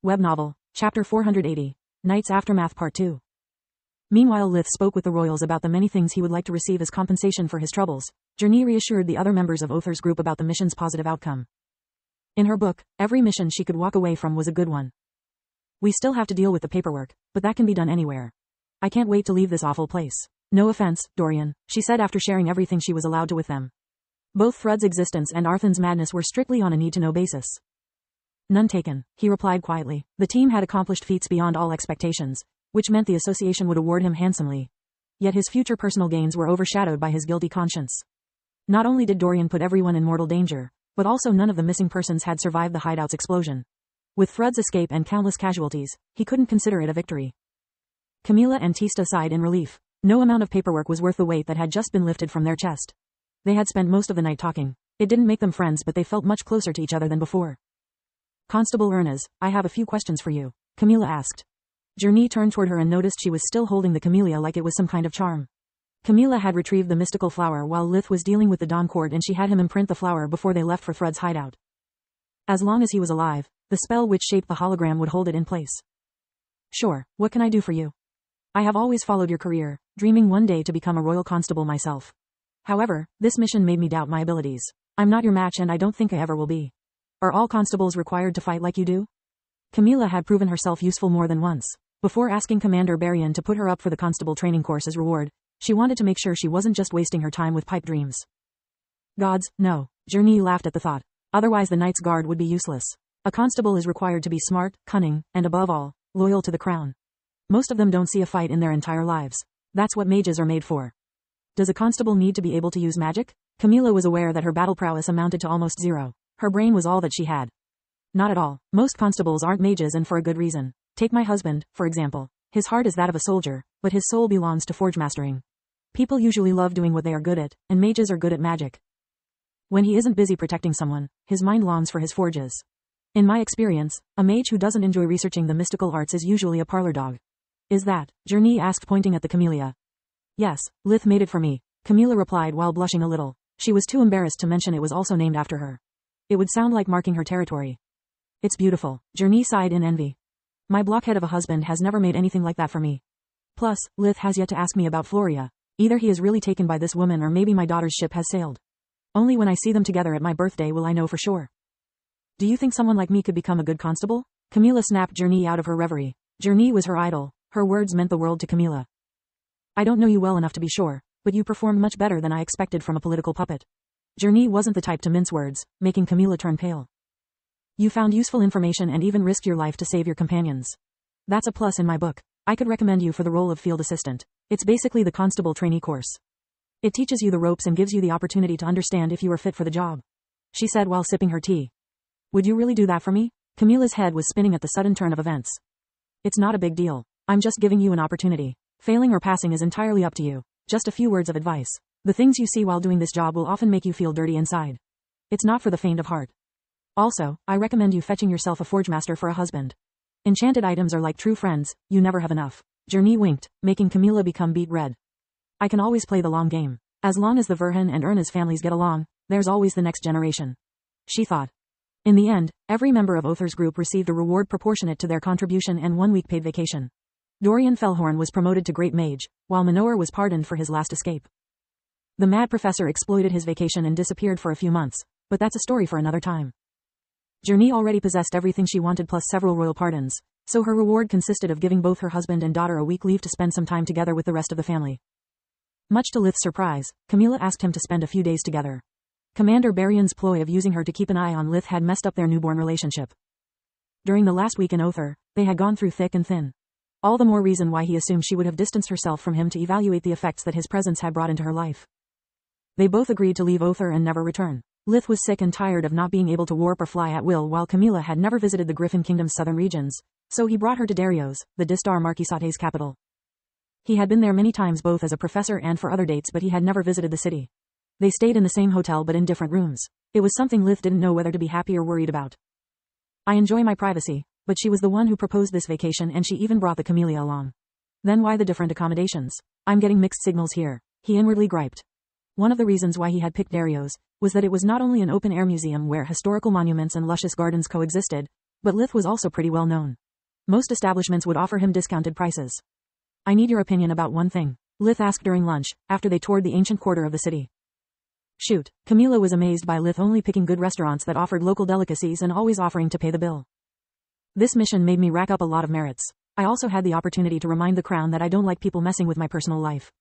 Web Novel, Chapter 480, Night's Aftermath Part 2. Meanwhile, Lith spoke with the royals about the many things he would like to receive as compensation for his troubles. Journey reassured the other members of Other's group about the mission's positive outcome. In her book, every mission she could walk away from was a good one. We still have to deal with the paperwork, but that can be done anywhere. I can't wait to leave this awful place. No offense, Dorian, she said after sharing everything she was allowed to with them. Both Thrud's existence and Arthan's madness were strictly on a need-to-know basis. None taken, he replied quietly. The team had accomplished feats beyond all expectations, which meant the association would award him handsomely. Yet his future personal gains were overshadowed by his guilty conscience. Not only did Dorian put everyone in mortal danger, but also none of the missing persons had survived the hideout's explosion. With Thrud's escape and countless casualties, he couldn't consider it a victory. Camila and Tista sighed in relief. No amount of paperwork was worth the weight that had just been lifted from their chest. They had spent most of the night talking. It didn't make them friends, but they felt much closer to each other than before. Constable Ernest, I have a few questions for you, Camila asked. Journey turned toward her and noticed she was still holding the camellia like it was some kind of charm. Camila had retrieved the mystical flower while Lith was dealing with the Dawn Court, and she had him imprint the flower before they left for Thrud's hideout. As long as he was alive, the spell which shaped the hologram would hold it in place. Sure, what can I do for you? I have always followed your career, dreaming one day to become a royal constable myself. However, this mission made me doubt my abilities. I'm not your match and I don't think I ever will be. Are all constables required to fight like you do? Camila had proven herself useful more than once. Before asking Commander Berrien to put her up for the constable training course as reward, she wanted to make sure she wasn't just wasting her time with pipe dreams. Gods, no. Journey laughed at the thought. Otherwise the Knight's Guard would be useless. A constable is required to be smart, cunning, and above all, loyal to the crown. Most of them don't see a fight in their entire lives. That's what mages are made for. Does a constable need to be able to use magic? Camila was aware that her battle prowess amounted to almost zero. Her brain was all that she had. Not at all. Most constables aren't mages, and for a good reason. Take my husband, for example. His heart is that of a soldier, but his soul belongs to forge mastering. People usually love doing what they are good at, and mages are good at magic. When he isn't busy protecting someone, his mind longs for his forges. In my experience, a mage who doesn't enjoy researching the mystical arts is usually a parlor dog. Is that? Journey asked, pointing at the camellia. Yes, Lith made it for me, Camila replied while blushing a little. She was too embarrassed to mention it was also named after her. It would sound like marking her territory. It's beautiful, Journey sighed in envy. My blockhead of a husband has never made anything like that for me. Plus, Lith has yet to ask me about Floria. Either he is really taken by this woman or maybe my daughter's ship has sailed. Only when I see them together at my birthday will I know for sure. Do you think someone like me could become a good constable? Camila snapped Journey out of her reverie. Journey was her idol. Her words meant the world to Camila. I don't know you well enough to be sure, but you performed much better than I expected from a political puppet. Journey wasn't the type to mince words, making Camila turn pale. You found useful information and even risked your life to save your companions. That's a plus in my book. I could recommend you for the role of field assistant. It's basically the constable trainee course. It teaches you the ropes and gives you the opportunity to understand if you are fit for the job, she said while sipping her tea. Would you really do that for me? Camila's head was spinning at the sudden turn of events. It's not a big deal. I'm just giving you an opportunity. Failing or passing is entirely up to you. Just a few words of advice. The things you see while doing this job will often make you feel dirty inside. It's not for the faint of heart. Also, I recommend you fetching yourself a forge master for a husband. Enchanted items are like true friends, you never have enough. Journey winked, making Camila become beet red. I can always play the long game. As long as the Verhan and Erna's families get along, there's always the next generation, she thought. In the end, every member of Other's group received a reward proportionate to their contribution and 1 week paid vacation. Dorian Fellhorn was promoted to Great Mage, while Manoar was pardoned for his last escape. The mad professor exploited his vacation and disappeared for a few months, but that's a story for another time. Journey already possessed everything she wanted plus several royal pardons, so her reward consisted of giving both her husband and daughter a week leave to spend some time together with the rest of the family. Much to Lith's surprise, Camila asked him to spend a few days together. Commander Berrien's ploy of using her to keep an eye on Lith had messed up their newborn relationship. During the last week in Other, they had gone through thick and thin. All the more reason why he assumed she would have distanced herself from him to evaluate the effects that his presence had brought into her life. They both agreed to leave Other and never return. Lith was sick and tired of not being able to warp or fly at will, while Camila had never visited the Griffin Kingdom's southern regions, so he brought her to Darios, the Distar Marquisate's capital. He had been there many times both as a professor and for other dates, but he had never visited the city. They stayed in the same hotel but in different rooms. It was something Lith didn't know whether to be happy or worried about. I enjoy my privacy, but she was the one who proposed this vacation and she even brought the camellia along. Then why the different accommodations? I'm getting mixed signals here, he inwardly griped. One of the reasons why he had picked Darios was that it was not only an open-air museum where historical monuments and luscious gardens coexisted, But Lith was also pretty well known. Most establishments would offer him discounted prices. I need your opinion about one thing, Lith asked during lunch, after they toured the ancient quarter of the city. Shoot, Camila was amazed by Lith only picking good restaurants that offered local delicacies and always offering to pay the bill. This mission made me rack up a lot of merits. I also had the opportunity to remind the crown that I don't like people messing with my personal life.